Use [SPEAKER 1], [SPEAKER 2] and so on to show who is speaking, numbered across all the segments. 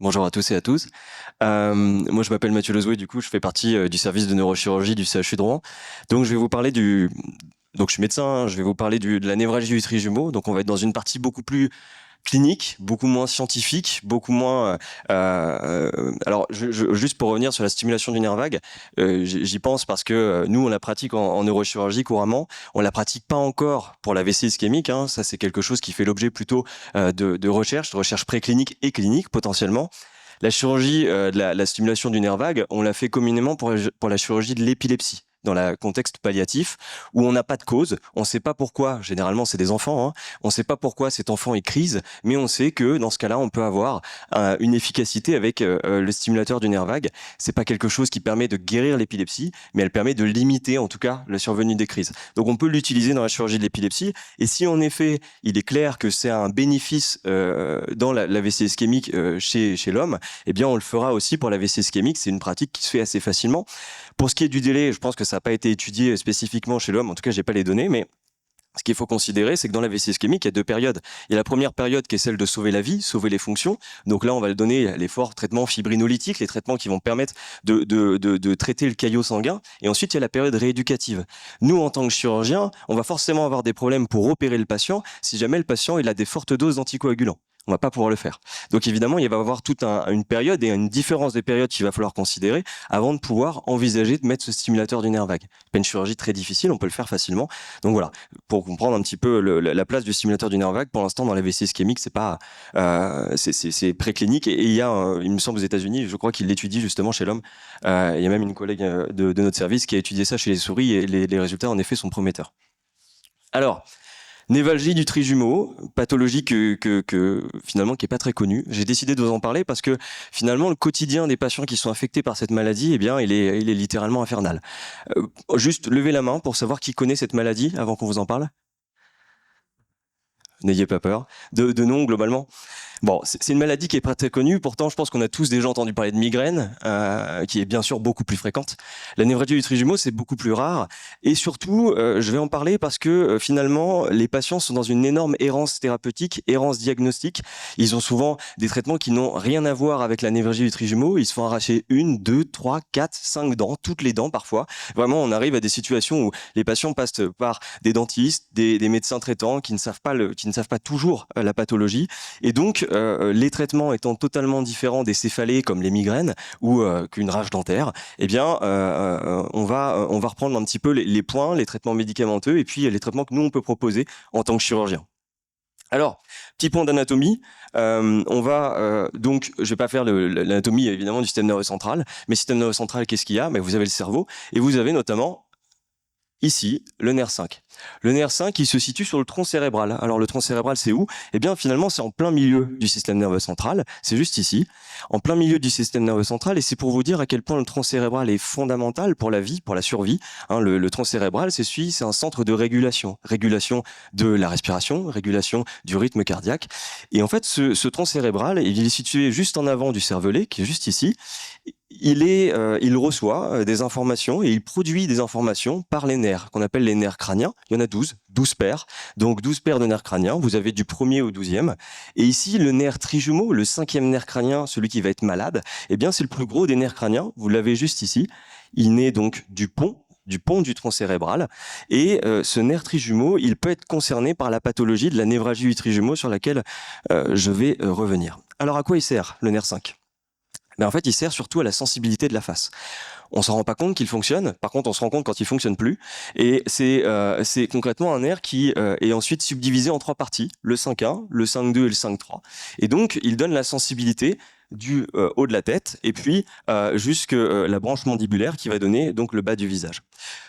[SPEAKER 1] Bonjour à tous et à tous. Moi, je m'appelle Mathieu Lezoué, du coup, je fais partie du service de neurochirurgie du CHU de Rouen. Donc, je vais vous parler du... Donc, je suis médecin, hein, je vais vous parler de la névralgie du trijumeau. Donc, on va être dans une partie beaucoup plus clinique, beaucoup moins scientifique, beaucoup moins... alors, juste pour revenir sur la stimulation du nerf vague, j'y pense parce que nous, on la pratique en neurochirurgie couramment. On la pratique pas encore pour la vessie ischémique. Hein. Ça, c'est quelque chose qui fait l'objet plutôt de recherche préclinique et clinique potentiellement. La chirurgie de la stimulation du nerf vague, on l'a fait communément pour la chirurgie de l'épilepsie dans le contexte palliatif, où on n'a pas de cause, on ne sait pas pourquoi, généralement c'est des enfants, hein, on ne sait pas pourquoi cet enfant est crise, mais on sait que dans ce cas-là, on peut avoir une efficacité avec le stimulateur du nerf vague. C'est pas quelque chose qui permet de guérir l'épilepsie, mais elle permet de limiter en tout cas la survenue des crises. Donc on peut l'utiliser dans la chirurgie de l'épilepsie, et si en effet il est clair que c'est un bénéfice dans la vessie ischémique chez l'homme, eh bien on le fera aussi pour la vessie ischémique, c'est une pratique qui se fait assez facilement. Pour ce qui est du délai, je pense que ça n'a pas été étudié spécifiquement chez l'homme, en tout cas, j'ai pas les données, mais ce qu'il faut considérer, c'est que dans la vessie ischémique, il y a deux périodes. Il y a la première période qui est celle de sauver la vie, sauver les fonctions. Donc là, on va le donner les forts traitements fibrinolytiques, les traitements qui vont permettre de traiter le caillot sanguin. Et ensuite, il y a la période rééducative. Nous, en tant que chirurgien, on va forcément avoir des problèmes pour opérer le patient si jamais le patient il a des fortes doses d'anticoagulants. On va pas pouvoir le faire. Donc évidemment, il va y avoir toute une période et une différence des périodes qu'il va falloir considérer avant de pouvoir envisager de mettre ce stimulateur du nerf vague. C'est pas une chirurgie très difficile, on peut le faire facilement. Donc voilà, pour comprendre un petit peu la place du stimulateur du nerf vague, pour l'instant dans la vessie ischémique, c'est pas, c'est préclinique et il y a, il me semble aux États-Unis, je crois qu'il l'étudie justement chez l'homme. Il y a même une collègue de notre service qui a étudié ça chez les souris et les résultats en effet sont prometteurs. Alors, névralgie du trijumeau, pathologie finalement qui est pas très connue. J'ai décidé de vous en parler parce que finalement le quotidien des patients qui sont affectés par cette maladie, eh bien, il est littéralement infernal. Juste levez la main pour savoir qui connaît cette maladie avant qu'on vous en parle. N'ayez pas peur. De nom globalement. Bon, c'est une maladie qui est pas très connue. Pourtant, je pense qu'on a tous déjà entendu parler de migraine, qui est bien sûr beaucoup plus fréquente. La névralgie du trijumeau, c'est beaucoup plus rare. Et surtout, je vais en parler parce que finalement, les patients sont dans une énorme errance thérapeutique, errance diagnostique. Ils ont souvent des traitements qui n'ont rien à voir avec la névralgie du trijumeau. Ils se font arracher une, deux, trois, quatre, cinq dents, toutes les dents parfois. Vraiment, on arrive à des situations où les patients passent par des dentistes, des médecins traitants qui ne savent pas toujours la pathologie. Et donc, les traitements étant totalement différents des céphalées comme les migraines ou qu'une rage dentaire, eh bien, on va reprendre un petit peu les points, les traitements médicamenteux et puis les traitements que nous on peut proposer en tant que chirurgien. Alors, petit point d'anatomie. On va donc, je vais pas faire l'anatomie évidemment du système nerveux central, mais système nerveux central, qu'est-ce qu'il y a? Vous avez le cerveau et vous avez notamment ici, le nerf 5. Le nerf 5, il se situe sur le tronc cérébral. Alors, le tronc cérébral, c'est où? Eh bien, finalement, c'est en plein milieu du système nerveux central. C'est juste ici, en plein milieu du système nerveux central. Et c'est pour vous dire à quel point le tronc cérébral est fondamental pour la vie, pour la survie. Hein, le tronc cérébral, c'est un centre de régulation. Régulation de la respiration, régulation du rythme cardiaque. Et en fait, ce tronc cérébral, il est situé juste en avant du cervelet, qui est juste ici. Il reçoit des informations et il produit des informations par les nerfs, qu'on appelle les nerfs crâniens. Il y en a 12 paires. Donc 12 paires de nerfs crâniens, vous avez du premier au 12e. Et ici, le nerf trijumeau, le 5e nerf crânien, celui qui va être malade, eh bien c'est le plus gros des nerfs crâniens, vous l'avez juste ici. Il naît donc du pont du tronc cérébral. Et ce nerf trijumeau, il peut être concerné par la pathologie de la névralgie du trijumeau sur laquelle je vais revenir. Alors à quoi il sert, le nerf 5 ? En fait, il sert surtout à la sensibilité de la face. On s'en rend pas compte qu'il fonctionne. Par contre, on se rend compte quand il fonctionne plus. Et c'est concrètement un nerf qui est ensuite subdivisé en trois parties, le 5-1, le 5-2 et le 5-3. Et donc, il donne la sensibilité du haut de la tête et puis jusque la branche mandibulaire qui va donner donc le bas du visage.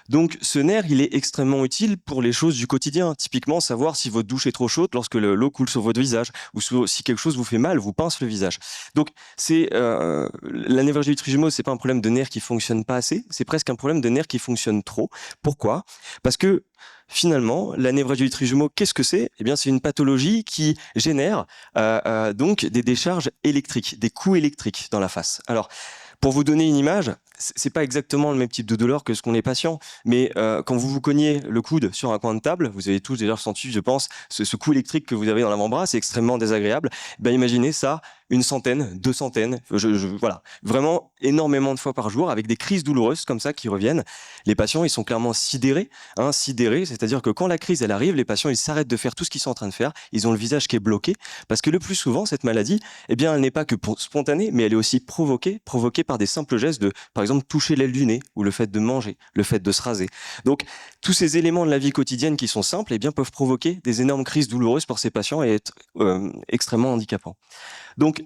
[SPEAKER 1] Donc ce nerf, il est extrêmement utile pour les choses du quotidien. Typiquement, savoir si votre douche est trop chaude lorsque l'eau coule sur votre visage ou si quelque chose vous fait mal, vous pince le visage. Donc c'est la névralgie du trijumeau, c'est pas un problème de nerf qui fonctionne pas assez, c'est presque un problème de nerf qui fonctionne trop. Pourquoi? Parce que finalement, la névralgie du trijumeau, qu'est-ce que c'est? Eh bien, c'est une pathologie qui génère donc des décharges électriques, des coups électriques dans la face. Alors, pour vous donner une image, c'est pas exactement le même type de douleur que ce qu'ont les patients, mais quand vous vous cognez le coude sur un coin de table, vous avez tous déjà ressenti, je pense, ce coup électrique que vous avez dans l'avant-bras, c'est extrêmement désagréable. Ben imaginez ça une centaine, deux centaines, voilà, vraiment énormément de fois par jour, avec des crises douloureuses comme ça qui reviennent. Les patients, ils sont clairement sidérés, hein, sidérés, c'est-à-dire que quand la crise elle arrive, les patients ils s'arrêtent de faire tout ce qu'ils sont en train de faire, ils ont le visage qui est bloqué, parce que le plus souvent cette maladie, eh bien, elle n'est pas que spontanée, mais elle est aussi provoquée par des simples gestes de, par exemple, toucher l'aile du nez, ou le fait de manger, le fait de se raser. Donc, tous ces éléments de la vie quotidienne qui sont simples, eh bien, peuvent provoquer des énormes crises douloureuses pour ces patients et être extrêmement handicapants. Donc,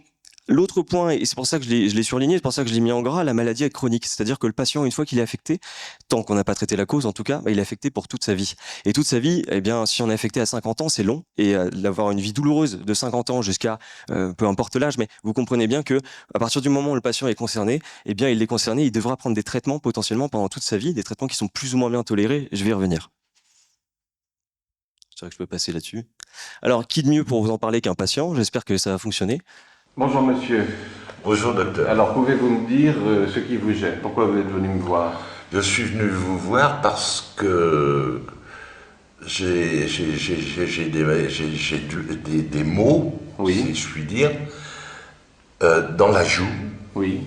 [SPEAKER 1] l'autre point, et c'est pour ça que je l'ai surligné, c'est pour ça que je l'ai mis en gras, la maladie est chronique. C'est-à-dire que le patient, une fois qu'il est affecté, tant qu'on n'a pas traité la cause en tout cas, bah, il est affecté pour toute sa vie. Et toute sa vie, eh bien, si on est affecté à 50 ans, c'est long. Et d'avoir une vie douloureuse de 50 ans jusqu'à, peu importe l'âge, mais vous comprenez bien que à partir du moment où le patient est concerné, eh bien, il est concerné, il devra prendre des traitements potentiellement pendant toute sa vie, des traitements qui sont plus ou moins bien tolérés. Je vais y revenir. C'est vrai que je peux passer là-dessus. Alors, qui de mieux pour vous en parler qu'un patient? J'espère que ça va fonctionner.
[SPEAKER 2] Bonjour monsieur.
[SPEAKER 3] Bonjour docteur.
[SPEAKER 2] Alors pouvez-vous me dire ce qui vous gêne? Pourquoi vous êtes venu me voir?
[SPEAKER 3] Je suis venu vous voir parce que j'ai des maux,
[SPEAKER 2] Oui.
[SPEAKER 3] si je puis dire, dans la joue,
[SPEAKER 2] Oui,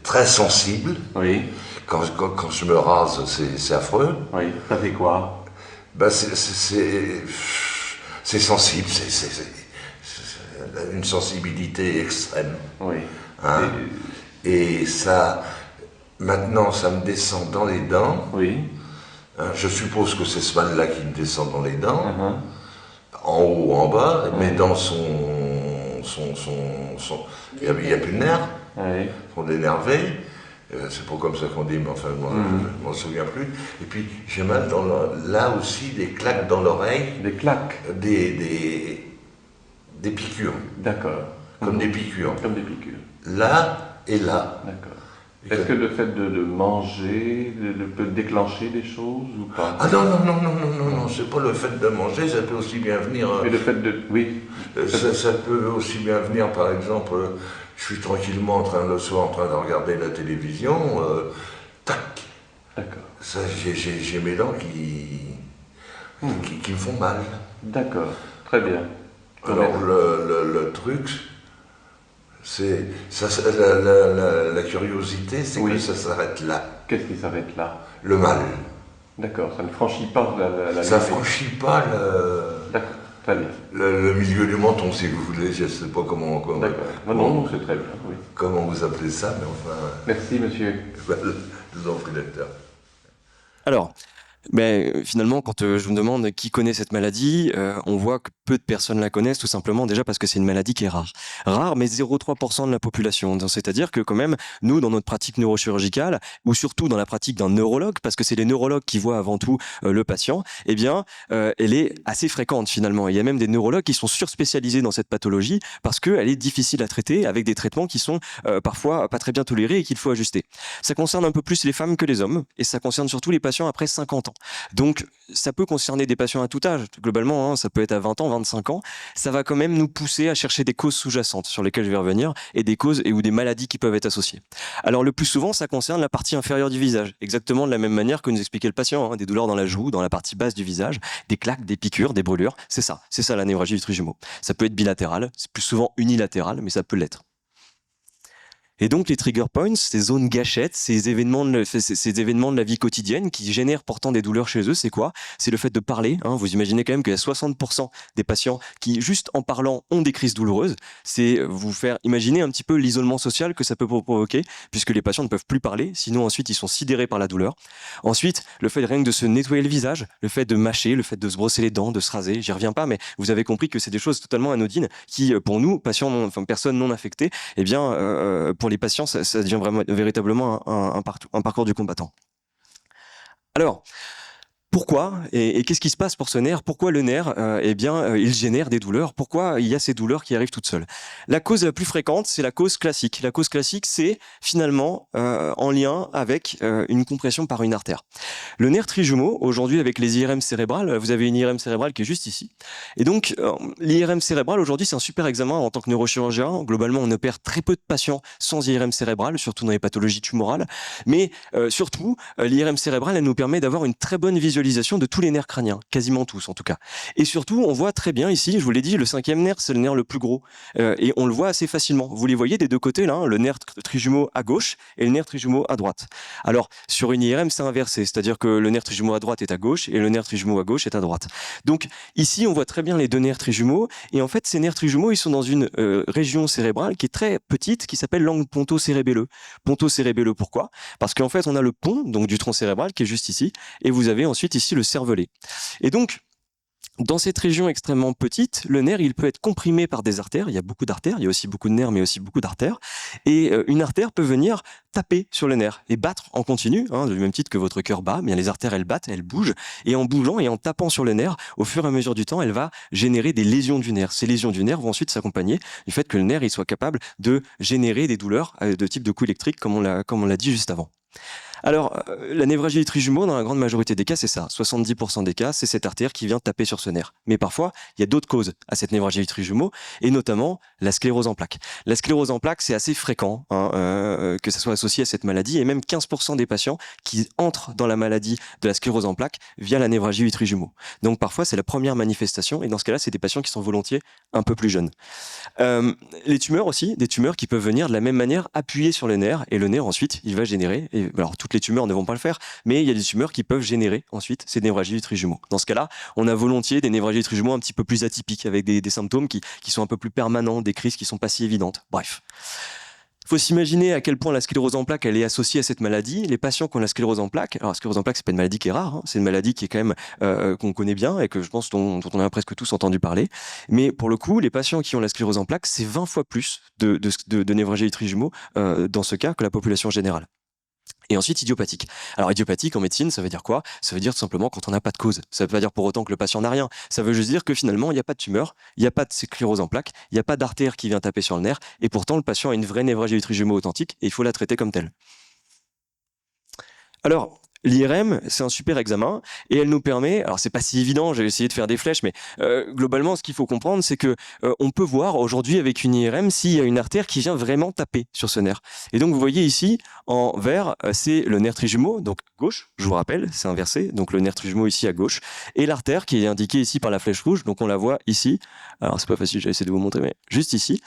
[SPEAKER 3] très sensible.
[SPEAKER 2] oui,
[SPEAKER 3] Quand je me rase, c'est affreux.
[SPEAKER 2] oui. Ça fait quoi?
[SPEAKER 3] Ben, c'est sensible, c'est une sensibilité extrême.
[SPEAKER 2] Oui.
[SPEAKER 3] Hein. Et ça, maintenant, ça me descend dans les dents.
[SPEAKER 2] Oui.
[SPEAKER 3] Hein, je suppose que c'est ce mal-là qui me descend dans les dents,
[SPEAKER 2] Uh-huh.
[SPEAKER 3] en haut ou en bas. Mes
[SPEAKER 2] Oui.
[SPEAKER 3] dents il n'y a plus de nerfs,
[SPEAKER 2] Oui.
[SPEAKER 3] sont dénervés. C'est pas comme ça qu'on dit, mais enfin, moi, je m'en souviens plus. Et puis, j'ai mal là aussi des claques dans l'oreille,
[SPEAKER 2] Des claques.
[SPEAKER 3] des piqûres,
[SPEAKER 2] D'accord.
[SPEAKER 3] comme des piqûres.
[SPEAKER 2] Comme des piqûres.
[SPEAKER 3] Là et là.
[SPEAKER 2] D'accord. Est-ce que le fait de manger peut déclencher des choses ou pas?
[SPEAKER 3] Ah non, non, non, non, non, non, non, c'est pas le fait de manger, ça peut aussi bien venir.
[SPEAKER 2] Et le fait de... Oui.
[SPEAKER 3] Ça peut aussi bien venir, par exemple, je suis tranquillement le soir en train de regarder la télévision, tac,
[SPEAKER 2] D'accord.
[SPEAKER 3] ça, j'ai mes dents qui me font mal.
[SPEAKER 2] D'accord. Très bien.
[SPEAKER 3] Alors le truc, c'est la curiosité, c'est
[SPEAKER 2] Oui.
[SPEAKER 3] que ça s'arrête là,
[SPEAKER 2] Qu'est-ce qui s'arrête là?
[SPEAKER 3] le mal.
[SPEAKER 2] D'accord. Ça ne franchit pas la
[SPEAKER 3] Ça
[SPEAKER 2] limite.
[SPEAKER 3] franchit pas
[SPEAKER 2] D'accord. Très bien.
[SPEAKER 3] le milieu du menton, si vous voulez, je sais pas comment
[SPEAKER 2] D'accord. Non, c'est très bien, oui.
[SPEAKER 3] comment vous appelez ça, mais enfin,
[SPEAKER 2] Merci, monsieur.
[SPEAKER 3] je vous en prie, docteur.
[SPEAKER 1] Alors, ben, finalement, quand je me demande qui connaît cette maladie, on voit que peu de personnes la connaissent, tout simplement déjà parce que c'est une maladie qui est rare. Rare, mais 0,3% de la population. Donc, c'est-à-dire que quand même, nous, dans notre pratique neurochirurgicale, ou surtout dans la pratique d'un neurologue, parce que c'est les neurologues qui voient avant tout le patient, eh bien, elle est assez fréquente finalement. Il y a même des neurologues qui sont surspécialisés dans cette pathologie parce qu'elle est difficile à traiter avec des traitements qui sont parfois pas très bien tolérés et qu'il faut ajuster. Ça concerne un peu plus les femmes que les hommes, et ça concerne surtout les patients après 50 ans. Donc, ça peut concerner des patients à tout âge. Globalement, hein, ça peut être à 20 ans, 25 ans. Ça va quand même nous pousser à chercher des causes sous-jacentes sur lesquelles je vais revenir et des causes ou des maladies qui peuvent être associées. Alors, le plus souvent, ça concerne la partie inférieure du visage. Exactement de la même manière que nous expliquait le patient. Hein, des douleurs dans la joue, dans la partie basse du visage, des claques, des piqûres, des brûlures. C'est ça la névralgie du trijumeau. Ça peut être bilatéral, c'est plus souvent unilatéral, mais ça peut l'être. Et donc les trigger points, ces zones gâchettes, ces événements de la vie quotidienne qui génèrent pourtant des douleurs chez eux, c'est quoi? C'est le fait de parler. Hein, vous imaginez quand même qu'il y a 60% des patients qui, juste en parlant, ont des crises douloureuses. C'est vous faire imaginer un petit peu l'isolement social que ça peut provoquer, puisque les patients ne peuvent plus parler, sinon ensuite ils sont sidérés par la douleur. Ensuite, le fait rien que de se nettoyer le visage, le fait de mâcher, le fait de se brosser les dents, de se raser, j'y reviens pas, mais vous avez compris que c'est des choses totalement anodines qui, pour nous, personnes non affectées, eh bien, pour les patients, ça devient véritablement un parcours du combattant. Alors, Pourquoi et qu'est-ce qui se passe pour ce nerf? Pourquoi le nerf, il génère des douleurs? Pourquoi il y a ces douleurs qui arrivent toutes seules? La cause la plus fréquente, c'est la cause classique. La cause classique, c'est finalement en lien avec une compression par une artère. Le nerf trijumeau, aujourd'hui avec les IRM cérébrales, vous avez une IRM cérébrale qui est juste ici. Et donc, l'IRM cérébrale, aujourd'hui, c'est un super examen en tant que neurochirurgien. Globalement, on opère très peu de patients sans IRM cérébrale, surtout dans les pathologies tumorales. Mais surtout, l'IRM cérébrale, elle nous permet d'avoir une très bonne visualisation de tous les nerfs crâniens, quasiment tous en tout cas. Et surtout, on voit très bien ici, je vous l'ai dit, le 5e nerf, c'est le nerf le plus gros. Et on le voit assez facilement. Vous les voyez des deux côtés, là, hein, le nerf trijumeau à gauche et le nerf trijumeau à droite. Alors, sur une IRM, c'est inversé, c'est-à-dire que le nerf trijumeau à droite est à gauche et le nerf trijumeau à gauche est à droite. Donc, ici, on voit très bien les deux nerfs trijumeaux. Et en fait, ces nerfs trijumeaux, ils sont dans une région cérébrale qui est très petite, qui s'appelle l'angle ponto-cérébelleux. Ponto-cérébelleux, pourquoi? Parce qu'en fait, on a le pont, donc du tronc cérébral, qui est juste ici, et vous avez ensuite ici le cervelet. Et donc, dans cette région extrêmement petite, le nerf, il peut être comprimé par des artères. Il y a beaucoup d'artères, il y a aussi beaucoup de nerfs, mais aussi beaucoup d'artères. Et une artère peut venir taper sur le nerf et battre en continu, hein, du même titre que votre cœur bat. Bien, les artères, elles battent, elles bougent. Et en bougeant et en tapant sur le nerf, au fur et à mesure du temps, elle va générer des lésions du nerf. Ces lésions du nerf vont ensuite s'accompagner du fait que le nerf il soit capable de générer des douleurs de type de coup électrique, comme on l'a dit juste avant. Alors, la névralgie du trijumeau, dans la grande majorité des cas, c'est ça. 70% des cas, c'est cette artère qui vient taper sur ce nerf. Mais parfois, il y a d'autres causes à cette névralgie du trijumeau, et notamment la sclérose en plaques. La sclérose en plaques, c'est assez fréquent que ça soit associé à cette maladie, et même 15% des patients qui entrent dans la maladie de la sclérose en plaques via la névralgie du trijumeau. Donc parfois, c'est la première manifestation, et dans ce cas-là, c'est des patients qui sont volontiers un peu plus jeunes. Les tumeurs aussi, des tumeurs qui peuvent venir de la même manière appuyer sur le nerf, et le nerf ensuite, il va générer, et alors toutes les tumeurs ne vont pas le faire, mais il y a des tumeurs qui peuvent générer ensuite ces névralgies du trijumeau. Dans ce cas-là, on a volontiers des névralgies du trijumeau un petit peu plus atypiques, avec des symptômes qui sont un peu plus permanents, des crises qui sont pas si évidentes. Bref. Il faut s'imaginer à quel point la sclérose en plaques elle est associée à cette maladie. Les patients qui ont la sclérose en plaques, alors la sclérose en plaques c'est pas une maladie qui est rare, hein, c'est une maladie qui est quand même qu'on connaît bien et que je pense dont on a presque tous entendu parler. Mais pour le coup, les patients qui ont la sclérose en plaques, c'est 20 fois plus de névralgie du trijumeau dans ce cas que la population générale. Et ensuite, idiopathique. Alors, idiopathique en médecine, ça veut dire quoi? Ça veut dire tout simplement quand on n'a pas de cause. Ça ne veut pas dire pour autant que le patient n'a rien. Ça veut juste dire que finalement, il n'y a pas de tumeur, il n'y a pas de sclérose en plaques, il n'y a pas d'artère qui vient taper sur le nerf, et pourtant, le patient a une vraie névralgie du trijumeau authentique, et il faut la traiter comme telle. Alors, l'IRM, c'est un super examen et elle nous permet, alors c'est pas si évident, j'ai essayé de faire des flèches, mais globalement, ce qu'il faut comprendre, c'est que on peut voir aujourd'hui avec une IRM s'il y a une artère qui vient vraiment taper sur ce nerf. Et donc vous voyez ici, en vert, c'est le nerf trijumeau, donc gauche, je vous rappelle, c'est inversé, donc le nerf trijumeau ici à gauche, et l'artère qui est indiquée ici par la flèche rouge, donc on la voit ici. Alors c'est pas facile, j'ai essayé de vous montrer, mais juste ici.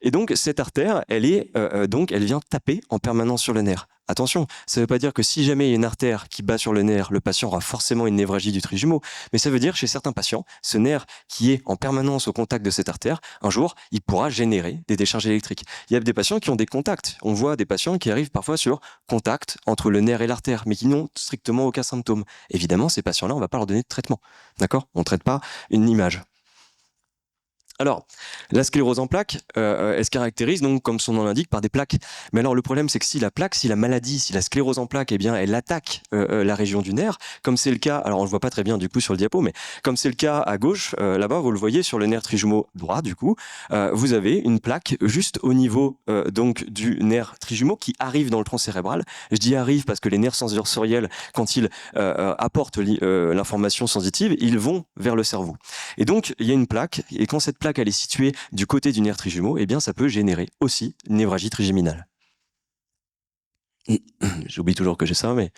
[SPEAKER 1] Et donc cette artère, elle vient taper en permanence sur le nerf. Attention, ça ne veut pas dire que si jamais il y a une artère qui bat sur le nerf, le patient aura forcément une névralgie du trijumeau, mais ça veut dire chez certains patients, ce nerf qui est en permanence au contact de cette artère, un jour, il pourra générer des décharges électriques. Il y a des patients qui ont des contacts. On voit des patients qui arrivent parfois sur contact entre le nerf et l'artère, mais qui n'ont strictement aucun symptôme. Évidemment, ces patients-là, on ne va pas leur donner de traitement. D'accord? On ne traite pas une image. Alors, la sclérose en plaques, elle se caractérise donc, comme son nom l'indique, par des plaques. Mais alors, le problème, c'est que si la maladie, si la sclérose en plaques, eh bien, elle attaque la région du nerf, comme c'est le cas, alors on le voit pas très bien du coup sur le diapo, mais comme c'est le cas à gauche, là-bas, vous le voyez sur le nerf trijumeau droit, du coup, vous avez une plaque juste au niveau donc du nerf trijumeau qui arrive dans le tronc cérébral. Je dis arrive parce que les nerfs sensoriels, quand ils apportent l'information sensitive, ils vont vers le cerveau. Et donc, il y a une plaque, et quand cette plaque elle est située du côté du nerf trijumeau, eh bien ça peut générer aussi une névralgie trigeminale. J'oublie toujours que j'ai ça, mais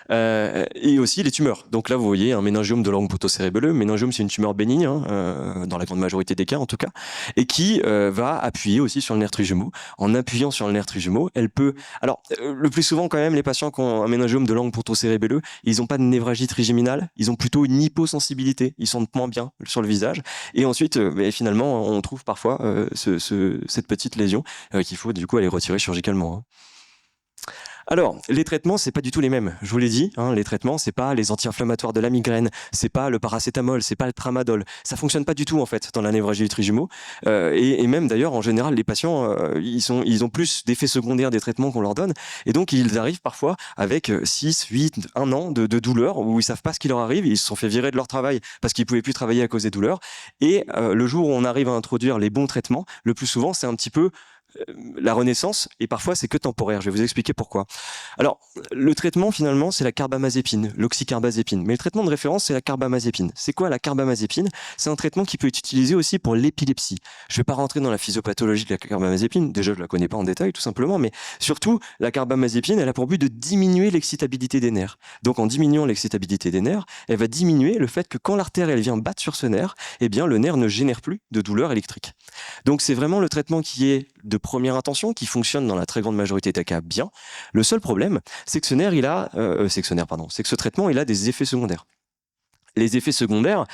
[SPEAKER 1] et aussi les tumeurs. Donc là, vous voyez un méningiome de l'angle ponto-cérébelleux. Méningiome, c'est une tumeur bénigne, dans la grande majorité des cas en tout cas, et qui va appuyer aussi sur le nerf trijumeau. En appuyant sur le nerf trijumeau, elle peut... Alors, le plus souvent quand même, les patients qui ont un méningiome de l'angle ponto-cérébelleux, ils n'ont pas de névralgie trigéminale, ils ont plutôt une hyposensibilité, ils sentent moins bien sur le visage. Et ensuite, finalement, on trouve parfois cette petite lésion qu'il faut du coup aller retirer chirurgicalement. Alors, les traitements, c'est pas du tout les mêmes. Je vous l'ai dit, hein, les traitements, c'est pas les anti-inflammatoires de la migraine, c'est pas le paracétamol, c'est pas le tramadol. Ça fonctionne pas du tout en fait dans la névralgie du trijumeau. Et même d'ailleurs, en général, les patients, ils ont plus d'effets secondaires des traitements qu'on leur donne, et donc ils arrivent parfois avec 6, 8, 1 an de douleur où ils savent pas ce qui leur arrive, ils se sont fait virer de leur travail parce qu'ils pouvaient plus travailler à cause des douleurs. Et le jour où on arrive à introduire les bons traitements, le plus souvent, c'est un petit peu la renaissance, et parfois c'est que temporaire. Je vais vous expliquer pourquoi. Alors, le traitement finalement, c'est la carbamazépine, l'oxycarbazépine. Mais le traitement de référence, c'est la carbamazépine. C'est quoi la carbamazépine? C'est un traitement qui peut être utilisé aussi pour l'épilepsie. Je ne vais pas rentrer dans la physiopathologie de la carbamazépine. Déjà, je la connais pas en détail, tout simplement. Mais surtout, la carbamazépine, elle a pour but de diminuer l'excitabilité des nerfs. Donc, en diminuant l'excitabilité des nerfs, elle va diminuer le fait que quand l'artère, elle vient battre sur ce nerf, eh bien, le nerf ne génère plus de douleur électrique. Donc, c'est vraiment le traitement qui est de première intention, qui fonctionne dans la très grande majorité des cas bien. Le seul problème, c'est que c'est que ce traitement, il a des effets secondaires. Les effets secondaires,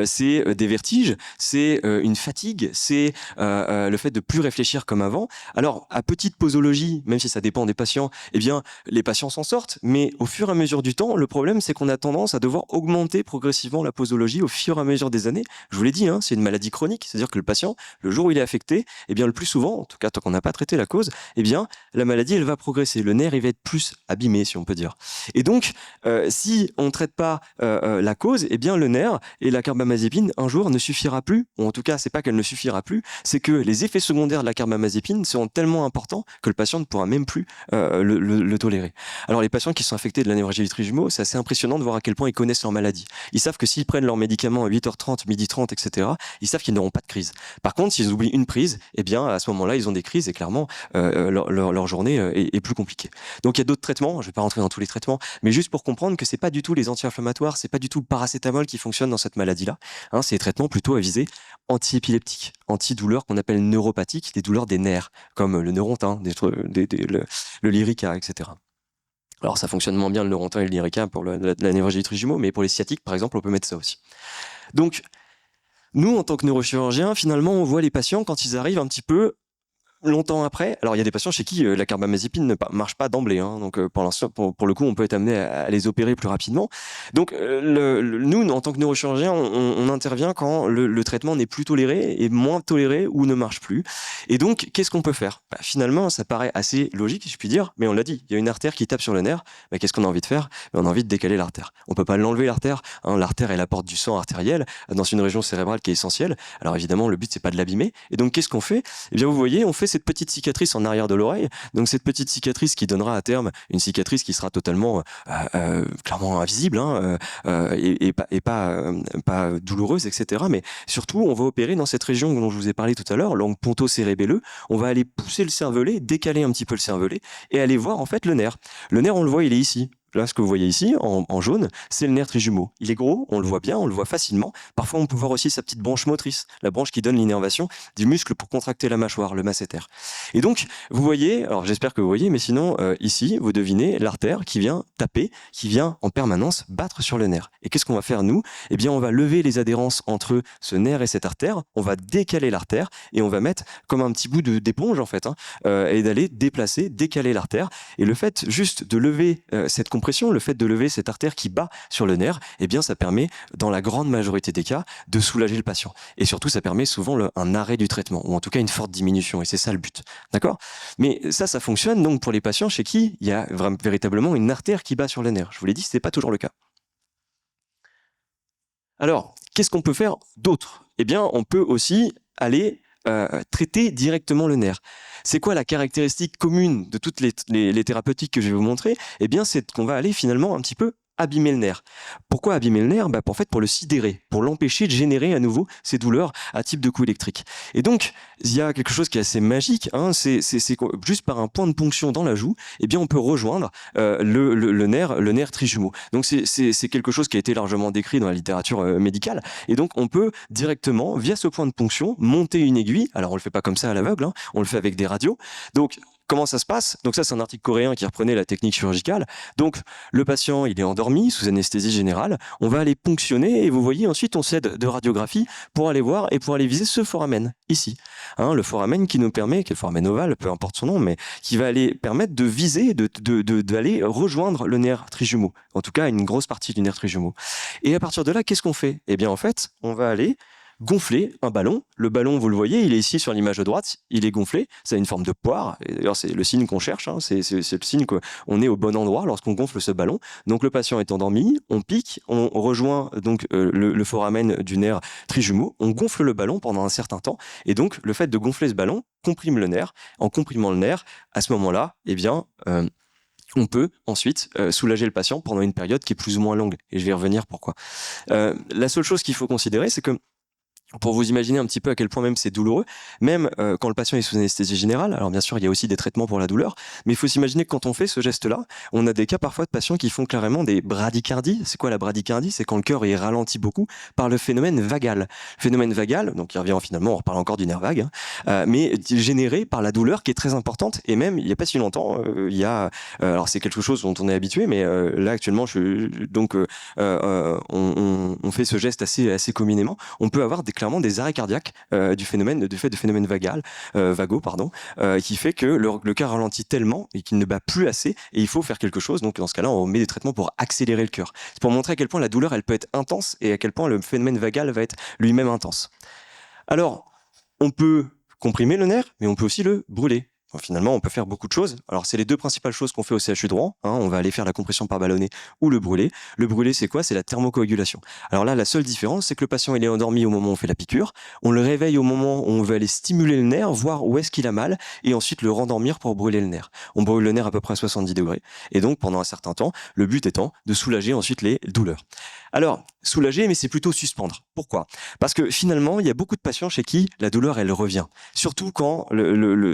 [SPEAKER 1] c'est des vertiges, c'est une fatigue, c'est le fait de plus réfléchir comme avant. Alors, à petite posologie, même si ça dépend des patients, eh bien, les patients s'en sortent, mais au fur et à mesure du temps, le problème, c'est qu'on a tendance à devoir augmenter progressivement la posologie au fur et à mesure des années. Je vous l'ai dit, hein, c'est une maladie chronique, c'est-à-dire que le patient, le jour où il est affecté, eh bien, le plus souvent, en tout cas tant qu'on n'a pas traité la cause, eh bien, la maladie, elle va progresser. Le nerf, il va être plus abîmé, si on peut dire. Et donc, si on ne traite pas la cause, eh bien le nerf et la carbamazépine un jour ne suffira plus, ou en tout cas c'est pas qu'elle ne suffira plus, c'est que les effets secondaires de la carbamazépine seront tellement importants que le patient ne pourra même plus le tolérer. Alors les patients qui sont affectés de la névralgie du trijumeau, c'est assez impressionnant de voir à quel point ils connaissent leur maladie. Ils savent que s'ils prennent leurs médicaments à 8h30, 12h30, etc., ils savent qu'ils n'auront pas de crise. Par contre, s'ils oublient une prise, eh bien à ce moment-là, ils ont des crises et clairement leur journée est plus compliquée. Donc il y a d'autres traitements, je vais pas rentrer dans tous les traitements, mais juste pour comprendre que c'est pas du tout les anti-inflammatoires, c'est pas du tout le paracétamol qui fonctionne dans cette maladie-là. Hein, c'est des traitements plutôt à visée anti-épileptique, anti-douleurs qu'on appelle neuropathiques, des douleurs des nerfs, comme le neurontin, le Lyrica, etc. Alors ça fonctionne moins bien le neurontin et le Lyrica pour la névralgie du trijumeau, mais pour les sciatiques, par exemple, on peut mettre ça aussi. Donc, nous, en tant que neurochirurgiens, finalement, on voit les patients quand ils arrivent un petit peu longtemps après. Alors il y a des patients chez qui la carbamazépine ne marche pas d'emblée, hein, donc pour l'instant, pour le coup, on peut être amené à les opérer plus rapidement. Donc nous, en tant que neurochirurgien, on intervient quand le traitement n'est plus toléré, est moins toléré ou ne marche plus. Et donc, qu'est-ce qu'on peut faire? Finalement, ça paraît assez logique, si je puis dire, mais on l'a dit, il y a une artère qui tape sur le nerf. Qu'est-ce qu'on a envie de faire? On a envie de décaler l'artère. On peut pas l'enlever, l'artère. Hein, l'artère, elle apporte du sang artériel dans une région cérébrale qui est essentielle. Alors évidemment, le but, c'est pas de l'abîmer. Et donc, qu'est-ce qu'on fait? Eh bien, vous voyez, on fait cette petite cicatrice en arrière de l'oreille. Donc cette petite cicatrice qui donnera à terme une cicatrice qui sera totalement clairement invisible, hein, et pas douloureuse, etc. Mais surtout, on va opérer dans cette région dont je vous ai parlé tout à l'heure, l'angle ponto-cérébelleux. On va aller pousser le cervelet, décaler un petit peu le cervelet et aller voir en fait le nerf. Le nerf, on le voit, il est ici. Là, ce que vous voyez ici, en jaune, c'est le nerf trijumeau. Il est gros, on le voit bien, on le voit facilement. Parfois, on peut voir aussi sa petite branche motrice, la branche qui donne l'innervation du muscle pour contracter la mâchoire, le masséter. Et donc, vous voyez, alors j'espère que vous voyez, mais sinon, ici, vous devinez l'artère qui vient taper, qui vient en permanence battre sur le nerf. Et qu'est-ce qu'on va faire, nous? Eh bien, on va lever les adhérences entre ce nerf et cette artère, on va décaler l'artère, et on va mettre comme un petit bout d'éponge, en fait, hein, et d'aller déplacer, décaler l'artère. Et le fait juste de lever cette compression, le fait de lever cette artère qui bat sur le nerf, eh bien, ça permet, dans la grande majorité des cas, de soulager le patient. Et surtout, ça permet souvent un arrêt du traitement, ou en tout cas une forte diminution, et c'est ça le but. D'accord? Mais ça fonctionne donc pour les patients chez qui il y a véritablement une artère qui bat sur le nerf. Je vous l'ai dit, ce n'est pas toujours le cas. Alors, qu'est-ce qu'on peut faire d'autre? Eh bien, on peut aussi aller traiter directement le nerf. C'est quoi la caractéristique commune de toutes les thérapeutiques que je vais vous montrer? Eh bien, c'est qu'on va aller finalement un petit peu abîmer le nerf. Pourquoi abîmer le nerf? En fait, pour le sidérer, pour l'empêcher de générer à nouveau ces douleurs à type de coup électrique. Et donc, il y a quelque chose qui est assez magique, hein, c'est juste par un point de ponction dans la joue, eh bien, on peut rejoindre le nerf trijumeau. Donc, c'est quelque chose qui a été largement décrit dans la littérature médicale. Et donc, on peut directement, via ce point de ponction, monter une aiguille. Alors, on le fait pas comme ça à l'aveugle, hein, on le fait avec des radios. Donc, comment ça se passe? Donc ça, c'est un article coréen qui reprenait la technique chirurgicale. Donc, le patient, il est endormi sous anesthésie générale. On va aller ponctionner et vous voyez, ensuite, on s'aide de radiographie pour aller voir et pour aller viser ce foramen, ici. Le foramen qui nous permet, qui est le foramen ovale, peu importe son nom, mais qui va aller permettre de viser, d'aller rejoindre le nerf trijumeau. En tout cas, une grosse partie du nerf trijumeau. Et à partir de là, qu'est-ce qu'on fait? Eh bien, en fait, on va aller gonfler un ballon. Le ballon, vous le voyez, il est ici sur l'image de droite, il est gonflé, ça a une forme de poire, et d'ailleurs c'est le signe qu'on cherche, c'est le signe qu'on est au bon endroit lorsqu'on gonfle ce ballon. Donc le patient est endormi, on pique, on rejoint donc le foramen du nerf trijumeau, on gonfle le ballon pendant un certain temps, et donc le fait de gonfler ce ballon comprime le nerf. En comprimant le nerf, à ce moment-là, eh bien... on peut ensuite soulager le patient pendant une période qui est plus ou moins longue. Et je vais y revenir pourquoi. La seule chose qu'il faut considérer, c'est que pour vous imaginer un petit peu à quel point même c'est douloureux, même quand le patient est sous anesthésie générale, alors bien sûr il y a aussi des traitements pour la douleur, mais il faut s'imaginer que quand on fait ce geste-là, on a des cas parfois de patients qui font carrément des bradycardies. C'est quoi la bradycardie? C'est quand le cœur est ralenti beaucoup par le phénomène vagal. Le phénomène vagal, donc il revient finalement, on reparle encore du nerf vague, mais généré par la douleur qui est très importante, et même il n'y a pas si longtemps, il y a, alors c'est quelque chose dont on est habitué, mais là actuellement, on fait ce geste assez communément, on peut avoir clairement des arrêts cardiaques du fait de phénomène vago, qui fait que le cœur ralentit tellement et qu'il ne bat plus assez et il faut faire quelque chose. Donc dans ce cas-là, on met des traitements pour accélérer le cœur. C'est pour montrer à quel point la douleur, elle peut être intense et à quel point le phénomène vagal va être lui-même intense. Alors, on peut comprimer le nerf, mais on peut aussi le brûler. Finalement, on peut faire beaucoup de choses. Alors, c'est les deux principales choses qu'on fait au CHU de Rouen. On va aller faire la compression par ballonnet ou le brûler. Le brûler, c'est quoi? C'est la thermocoagulation. Alors là, la seule différence, c'est que le patient, il est endormi au moment où on fait la piqûre. On le réveille au moment où on veut aller stimuler le nerf, voir où est-ce qu'il a mal, et ensuite le rendormir pour brûler le nerf. On brûle le nerf à peu près à 70 degrés. Et donc, pendant un certain temps, le but étant de soulager ensuite les douleurs. Alors, soulager, mais c'est plutôt suspendre. Pourquoi? Parce que finalement, il y a beaucoup de patients chez qui la douleur, elle revient. Surtout quand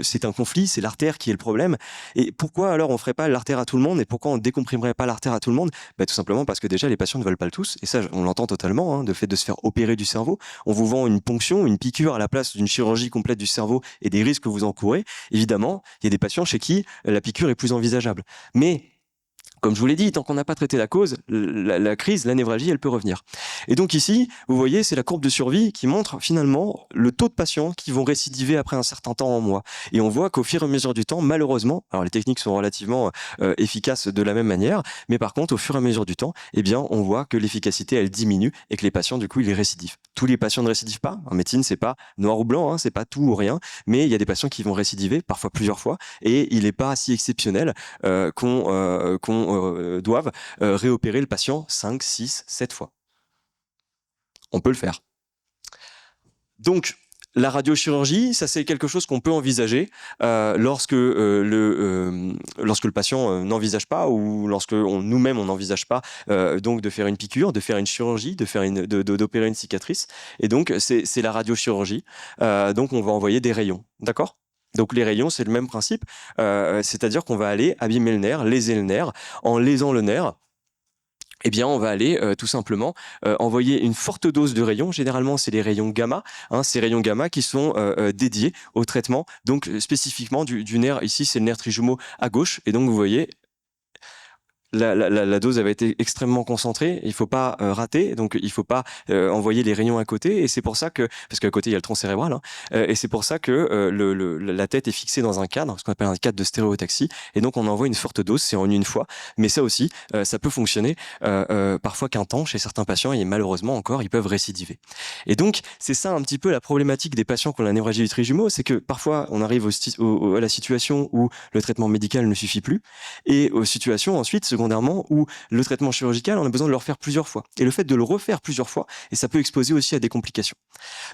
[SPEAKER 1] c'est un conflit, c'est l'artère qui est le problème. Et pourquoi alors on ferait pas l'artère à tout le monde et pourquoi on décomprimerait pas l'artère à tout le monde? Tout simplement parce que déjà les patients ne veulent pas le tous, et ça on l'entend totalement, de fait de se faire opérer du cerveau. On vous vend une ponction, une piqûre à la place d'une chirurgie complète du cerveau et des risques que vous encourez. Évidemment, il y a des patients chez qui la piqûre est plus envisageable. Mais comme je vous l'ai dit, tant qu'on n'a pas traité la cause, la crise, la névralgie, elle peut revenir. Et donc ici, vous voyez, c'est la courbe de survie qui montre finalement le taux de patients qui vont récidiver après un certain temps en mois. Et on voit qu'au fur et à mesure du temps, malheureusement, alors les techniques sont relativement efficaces de la même manière, mais par contre, au fur et à mesure du temps, eh bien, on voit que l'efficacité, elle diminue et que les patients, du coup, ils récidivent. Tous les patients ne récidivent pas. En médecine, c'est pas noir ou blanc, c'est pas tout ou rien, mais il y a des patients qui vont récidiver, parfois plusieurs fois, et il n'est pas si exceptionnel qu'on doivent réopérer le patient 5, 6, 7 fois. On peut le faire. Donc, la radiochirurgie, ça c'est quelque chose qu'on peut envisager lorsque le patient n'envisage pas ou lorsque nous-mêmes on n'envisage pas donc de faire une piqûre, de faire une chirurgie, d'opérer une cicatrice. Et donc c'est la radiochirurgie. Donc on va envoyer des rayons, d'accord ? Donc les rayons, c'est le même principe, c'est-à-dire qu'on va aller abîmer le nerf, léser le nerf. En lésant le nerf, eh bien, on va aller tout simplement envoyer une forte dose de rayons. Généralement, c'est les rayons gamma, ces rayons gamma qui sont dédiés au traitement, donc spécifiquement du nerf. Ici, c'est le nerf trijumeau à gauche, et donc vous voyez, la dose avait été extrêmement concentrée, il faut pas rater, donc il faut pas envoyer les rayons à côté, et c'est pour ça que, parce qu'à côté il y a le tronc cérébral, et c'est pour ça que la tête est fixée dans un cadre, ce qu'on appelle un cadre de stéréotaxie, et donc on envoie une forte dose, c'est en une fois, mais ça aussi, ça peut fonctionner parfois qu'un temps chez certains patients, et malheureusement encore, ils peuvent récidiver. Et donc, c'est ça un petit peu la problématique des patients qui ont la névralgie du trijumeau, c'est que parfois on arrive à la situation où le traitement médical ne suffit plus, et aux situations ensuite, secondairement, où le traitement chirurgical, on a besoin de le refaire plusieurs fois. Et le fait de le refaire plusieurs fois, et ça peut exposer aussi à des complications.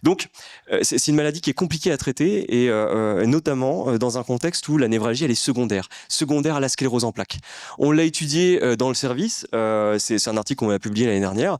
[SPEAKER 1] Donc, c'est une maladie qui est compliquée à traiter, et notamment dans un contexte où la névralgie, elle est secondaire à la sclérose en plaques. On l'a étudié dans le service, c'est un article qu'on a publié l'année dernière,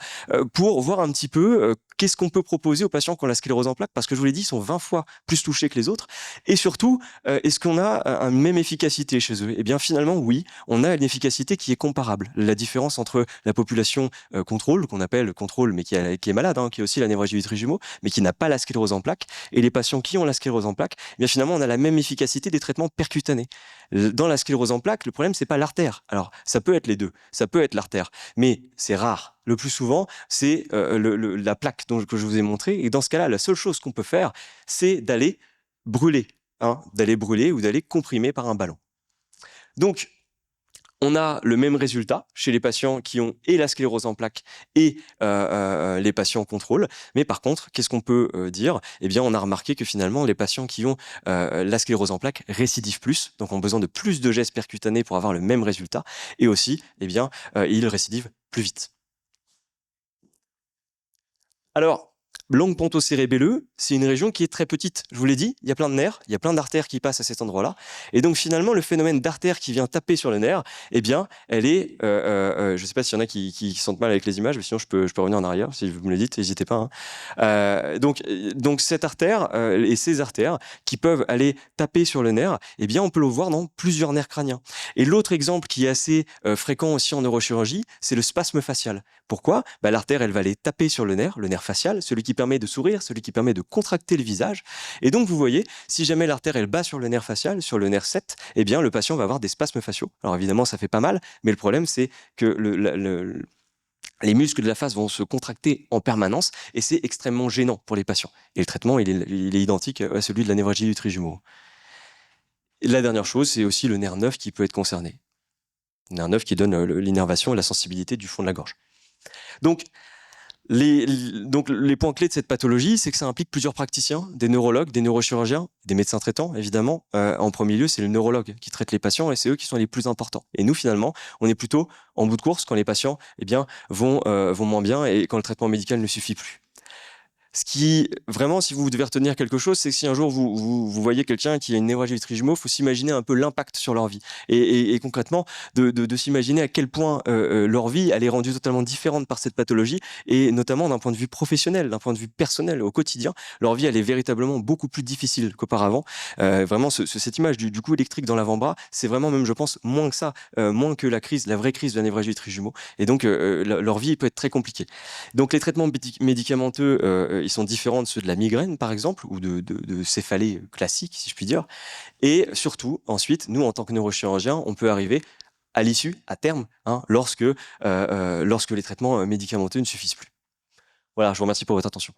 [SPEAKER 1] pour voir un petit peu qu'est-ce qu'on peut proposer aux patients qui ont la sclérose en plaques? Parce que je vous l'ai dit, ils sont 20 fois plus touchés que les autres. Et surtout, est-ce qu'on a une même efficacité chez eux? Eh bien, finalement, oui, on a une efficacité qui est comparable. La différence entre la population contrôle, qu'on appelle contrôle, mais qui est malade, hein, qui a aussi la névragie du trijumeau, mais qui n'a pas la sclérose en plaques, et les patients qui ont la sclérose en plaques, eh bien, finalement, on a la même efficacité des traitements percutanés. Dans la sclérose en plaques, le problème, c'est pas l'artère. Alors, ça peut être les deux, ça peut être l'artère, mais c'est rare. Le plus souvent, c'est la plaque que je vous ai montré. Et dans ce cas-là, la seule chose qu'on peut faire, c'est d'aller brûler, hein, d'aller brûler ou d'aller comprimer par un ballon. Donc, on a le même résultat chez les patients qui ont et la sclérose en plaques et les patients contrôle. Mais par contre, qu'est-ce qu'on peut dire? Eh bien, on a remarqué que finalement, les patients qui ont la sclérose en plaques récidivent plus, donc ont besoin de plus de gestes percutanés pour avoir le même résultat. Et aussi, eh bien, ils récidivent plus vite. Alors, l'ongle ponto-cérébelleux, c'est une région qui est très petite. Je vous l'ai dit, il y a plein de nerfs, il y a plein d'artères qui passent à cet endroit-là. Et donc, finalement, le phénomène d'artère qui vient taper sur le nerf, eh bien, elle est... je ne sais pas s'il y en a qui sentent mal avec les images, mais sinon, je peux revenir en arrière, si vous me le dites, n'hésitez pas. Hein. Donc, cette artère et ces artères qui peuvent aller taper sur le nerf, eh bien, on peut le voir dans plusieurs nerfs crâniens. Et l'autre exemple qui est assez fréquent aussi en neurochirurgie, c'est le spasme facial. Pourquoi? L'artère, elle va aller taper sur le nerf facial, celui qui permet de sourire, celui qui permet de contracter le visage. Et donc, vous voyez, si jamais l'artère, elle bat sur le nerf facial, sur le nerf 7, eh bien, le patient va avoir des spasmes faciaux. Alors, évidemment, ça fait pas mal, mais le problème, c'est que les muscles de la face vont se contracter en permanence et c'est extrêmement gênant pour les patients. Et le traitement, il est identique à celui de la névragie du trijumeau. Et la dernière chose, c'est aussi le nerf 9 qui peut être concerné. Le nerf 9 qui donne l'innervation et la sensibilité du fond de la gorge. Donc, les points clés de cette pathologie, c'est que ça implique plusieurs praticiens, des neurologues, des neurochirurgiens, des médecins traitants, évidemment. En premier lieu, c'est le neurologue qui traite les patients et c'est eux qui sont les plus importants. Et nous, finalement, on est plutôt en bout de course quand les patients vont moins bien et quand le traitement médical ne suffit plus. Ce qui, vraiment, si vous devez retenir quelque chose, c'est que si un jour vous voyez quelqu'un qui a une névragie du trijumeau, il faut s'imaginer un peu l'impact sur leur vie. Et concrètement, de s'imaginer à quel point leur vie, elle est rendue totalement différente par cette pathologie, et notamment d'un point de vue professionnel, d'un point de vue personnel, au quotidien, leur vie, elle est véritablement beaucoup plus difficile qu'auparavant. Vraiment, cette image du coup électrique dans l'avant-bras, c'est vraiment même, je pense, moins que ça, moins que la vraie crise de la névragie du trijumeau. Et donc, leur vie peut être très compliquée. Donc, les traitements médicamenteux, ils sont différents de ceux de la migraine, par exemple, ou de céphalée classique, si je puis dire. Et surtout, ensuite, nous, en tant que neurochirurgiens, on peut arriver à l'issue, à terme, hein, lorsque les traitements médicamenteux ne suffisent plus. Voilà, je vous remercie pour votre attention.